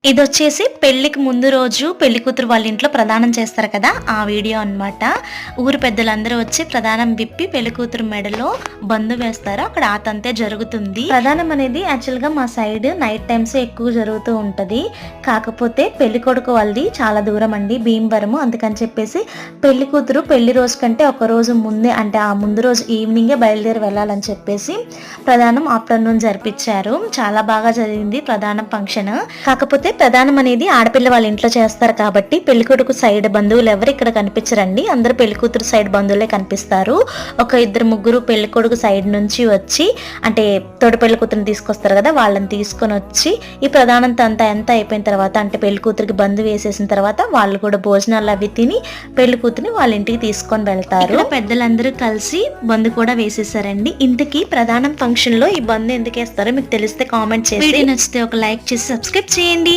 ఇదొచ్చేసి పెళ్ళికి ముందు రోజు పెళ్లి కూతురు వాళ్ళ ఇంట్లో ప్రదానం చేస్తారు కదా, ఆ వీడియో అన్నమాట. ఊరు పెద్దలందరూ వచ్చి ప్రదానం విప్పి పెళ్లి కూతురు మెడలో బందు వేస్తారు. అక్కడ ఆ తంతే జరుగుతుంది. ప్రదానం అనేది యాక్చువల్ గా మా సైడ్ నైట్ టైమ్స్ ఎక్కువ జరుగుతూ ఉంటది. కాకపోతే పెళ్లి కొడుకు వాళ్ళది చాలా దూరం అండి, భీమవరము. అందుకని చెప్పేసి పెళ్లి కూతురు పెళ్లి రోజు కంటే ఒక రోజు ముందే, అంటే ఆ ముందు రోజు ఈవినింగే బయలుదేరి వెళ్ళాలని చెప్పేసి ప్రదానం ఆఫ్టర్నూన్ జరిపించారు. చాలా బాగా జరిగింది ప్రదానం ఫంక్షన్. కాకపోతే ప్రధానం అనేది ఆడపిల్ల వాళ్ళ ఇంట్లో చేస్తారు కాబట్టి పెళ్లి కొడుకు సైడ్ బంధువులు ఎవరు ఇక్కడ కనిపించరండి. అందరూ పెళ్లి కూతురు సైడ్ బంధువులే కనిపిస్తారు. ఒక ఇద్దరు ముగ్గురు పెళ్లి కొడుకు సైడ్ నుంచి వచ్చి, అంటే తోడు పెళ్లి కూతురుని తీసుకొస్తారు కదా, వాళ్ళని తీసుకొని వచ్చి ఈ ప్రధానంతో ఎంత అయిపోయిన తర్వాత, అంటే పెళ్లి కూతురికి బంధు వేసేసిన తర్వాత వాళ్ళు కూడా భోజనాలు అవి తిని పెళ్లి కూతురిని వాళ్ళ ఇంటికి తీసుకొని వెళ్తారు. పెద్దలందరూ కలిసి బంధు కూడా వేసేసారండి. ఇంతకీ ప్రధానం ఫంక్షన్ లో ఈ బంధు ఎందుకు వేస్తారో మీకు తెలిస్తే కామెంట్ చేసి, నచ్చితే ఒక లైక్ చేసి సబ్స్క్రైబ్ చేయండి.